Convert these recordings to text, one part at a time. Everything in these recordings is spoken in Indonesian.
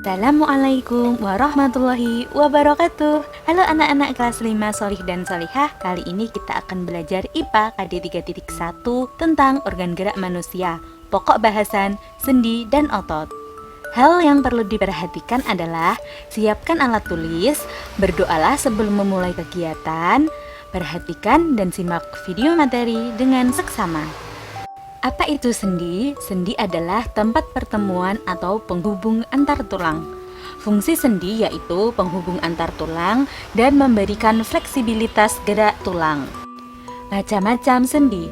Assalamualaikum warahmatullahi wabarakatuh. Halo anak-anak kelas 5 solih dan solihah. Kali ini kita akan belajar IPA KD 3.1 tentang organ gerak manusia, pokok bahasan, sendi, dan otot. Hal yang perlu diperhatikan adalah siapkan alat tulis, berdoalah sebelum memulai kegiatan, perhatikan dan simak video materi dengan seksama. Apa itu sendi? Sendi adalah tempat pertemuan atau penghubung antar tulang. Fungsi sendi yaitu penghubung antar tulang dan memberikan fleksibilitas gerak tulang. Macam-macam sendi.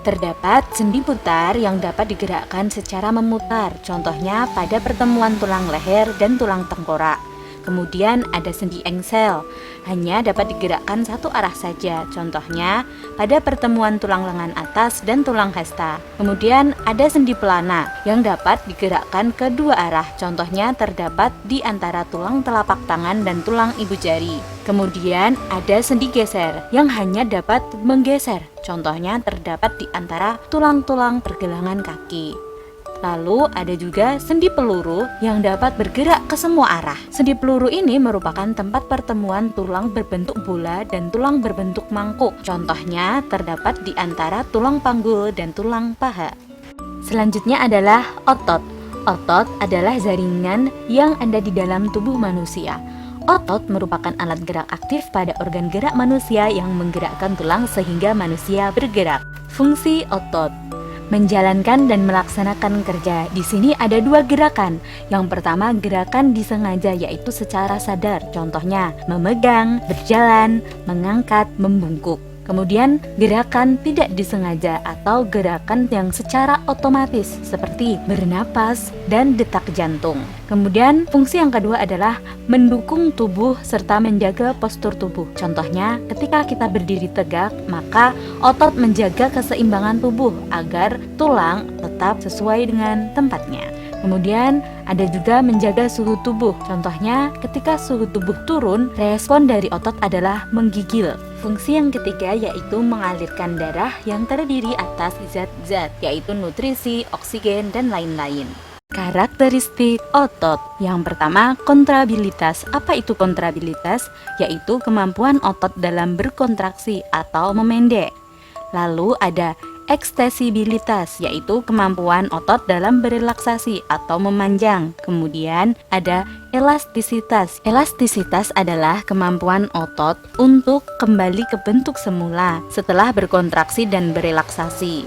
Terdapat sendi putar yang dapat digerakkan secara memutar, contohnya pada pertemuan tulang leher dan tulang tengkorak. Kemudian ada sendi engsel, hanya dapat digerakkan satu arah saja, contohnya pada pertemuan tulang lengan atas dan tulang hasta. Kemudian ada sendi pelana yang dapat digerakkan kedua arah, contohnya terdapat di antara tulang telapak tangan dan tulang ibu jari. Kemudian ada sendi geser yang hanya dapat menggeser, contohnya terdapat di antara tulang-tulang pergelangan kaki. Lalu ada juga sendi peluru yang dapat bergerak ke semua arah. Sendi peluru ini merupakan tempat pertemuan tulang berbentuk bola dan tulang berbentuk mangkuk. Contohnya terdapat di antara tulang panggul dan tulang paha. Selanjutnya adalah otot. Otot adalah jaringan yang ada di dalam tubuh manusia. Otot merupakan alat gerak aktif pada organ gerak manusia yang menggerakkan tulang sehingga manusia bergerak. Fungsi otot: menjalankan dan melaksanakan kerja. Di sini ada dua gerakan. Yang pertama, gerakan disengaja, yaitu secara sadar. Contohnya, memegang, berjalan, mengangkat, membungkuk. Kemudian, gerakan tidak disengaja atau gerakan yang secara otomatis seperti bernapas dan detak jantung. Kemudian, fungsi yang kedua adalah mendukung tubuh serta menjaga postur tubuh. Contohnya, ketika kita berdiri tegak, maka otot menjaga keseimbangan tubuh agar tulang tetap sesuai dengan tempatnya. Kemudian ada juga menjaga suhu tubuh. Contohnya ketika suhu tubuh turun, respon dari otot adalah menggigil. Fungsi yang ketiga yaitu mengalirkan darah yang terdiri atas zat-zat, yaitu nutrisi, oksigen, dan lain-lain. Karakteristik otot. Yang pertama, kontrabilitas. Apa itu kontrabilitas? Yaitu kemampuan otot dalam berkontraksi atau memendek. Lalu ada ekstensibilitas, yaitu kemampuan otot dalam berelaksasi atau memanjang. Kemudian ada elastisitas. Elastisitas adalah kemampuan otot untuk kembali ke bentuk semula setelah berkontraksi dan berelaksasi.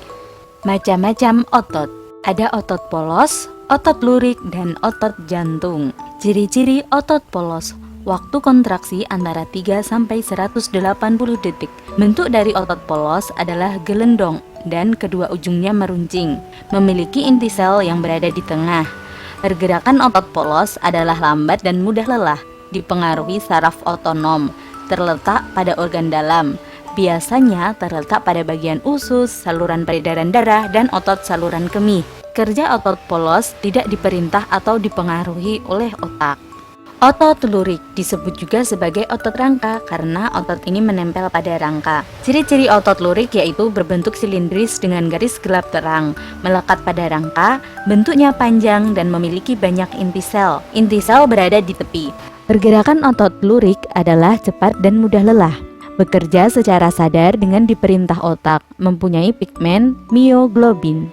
Macam-macam otot. Ada otot polos, otot lurik, dan otot jantung. Ciri-ciri otot polos: waktu kontraksi antara 3 sampai 180 detik. Bentuk dari otot polos adalah gelendong dan kedua ujungnya meruncing, memiliki inti sel yang berada di tengah. Pergerakan otot polos adalah lambat dan mudah lelah, dipengaruhi saraf otonom, terletak pada organ dalam. Biasanya terletak pada bagian usus, saluran peredaran darah, dan otot saluran kemih. Kerja otot polos tidak diperintah atau dipengaruhi oleh otak. Otot lurik disebut juga sebagai otot rangka karena otot ini menempel pada rangka. Ciri-ciri otot lurik yaitu berbentuk silindris dengan garis gelap terang, melekat pada rangka, bentuknya panjang dan memiliki banyak inti sel. Inti sel berada di tepi. Pergerakan otot lurik adalah cepat dan mudah lelah. Bekerja secara sadar dengan diperintah otak, mempunyai pigmen mioglobin.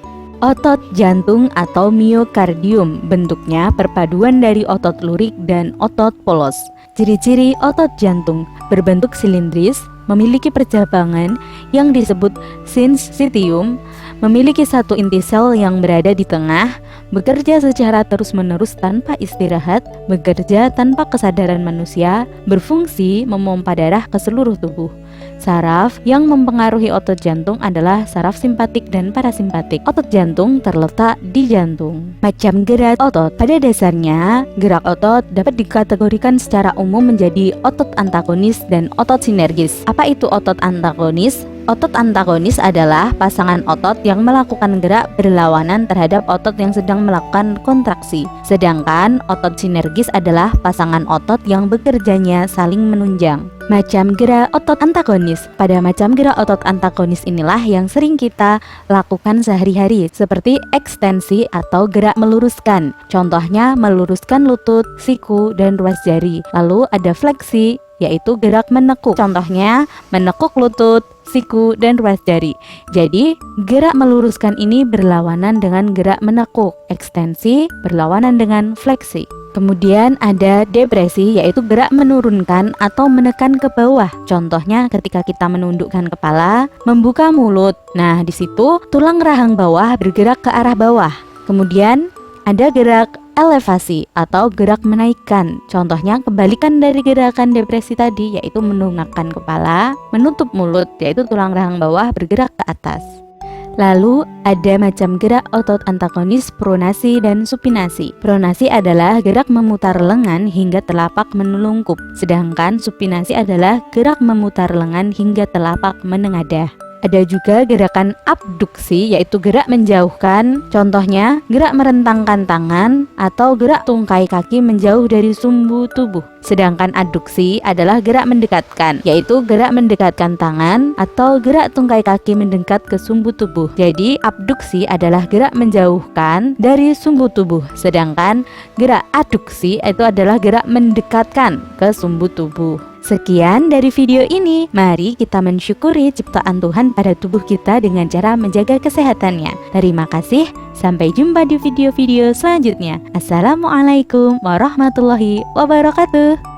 Otot jantung atau miokardium, bentuknya perpaduan dari otot lurik dan otot polos. Ciri-ciri otot jantung: berbentuk silindris, memiliki percabangan yang disebut sinsitium, memiliki satu inti sel yang berada di tengah, bekerja secara terus-menerus tanpa istirahat, bekerja tanpa kesadaran manusia, berfungsi memompa darah ke seluruh tubuh. Saraf yang mempengaruhi otot jantung adalah saraf simpatik dan parasimpatik. Otot jantung terletak di jantung. Macam gerak otot. Pada dasarnya, gerak otot dapat dikategorikan secara umum menjadi otot antagonis dan otot sinergis. Apa itu otot antagonis? Otot antagonis adalah pasangan otot yang melakukan gerak berlawanan terhadap otot yang sedang melakukan kontraksi. Sedangkan otot sinergis adalah pasangan otot yang bekerjanya saling menunjang. Macam gerak otot antagonis. Pada macam gerak otot antagonis inilah yang sering kita lakukan sehari-hari, seperti ekstensi atau gerak meluruskan. Contohnya meluruskan lutut, siku, dan ruas jari. Lalu ada fleksi, yaitu gerak menekuk. Contohnya menekuk lutut, siku, dan ruas jari. Jadi gerak meluruskan ini berlawanan dengan gerak menekuk. Ekstensi berlawanan dengan fleksi. Kemudian ada depresi, yaitu gerak menurunkan atau menekan ke bawah. Contohnya ketika kita menundukkan kepala, membuka mulut. Nah, di situ tulang rahang bawah bergerak ke arah bawah. Kemudian ada gerak elevasi atau gerak menaikkan. Contohnya kebalikan dari gerakan depresi tadi, yaitu menundukkan kepala, menutup mulut, yaitu tulang rahang bawah bergerak ke atas. Lalu ada macam gerak otot antagonis pronasi dan supinasi. Pronasi adalah gerak memutar lengan hingga telapak menelungkup, sedangkan supinasi adalah gerak memutar lengan hingga telapak menengadah. Ada juga gerakan abduksi, yaitu gerak menjauhkan. Contohnya gerak merentangkan tangan atau gerak tungkai kaki menjauh dari sumbu tubuh. Sedangkan aduksi adalah gerak mendekatkan, yaitu gerak mendekatkan tangan atau gerak tungkai kaki mendekat ke sumbu tubuh. Jadi abduksi adalah gerak menjauhkan dari sumbu tubuh, sedangkan gerak aduksi itu adalah gerak mendekatkan ke sumbu tubuh. Sekian dari video ini. Mari kita mensyukuri ciptaan Tuhan pada tubuh kita dengan cara menjaga kesehatannya. Terima kasih. Sampai jumpa di video-video selanjutnya. Assalamualaikum warahmatullahi wabarakatuh.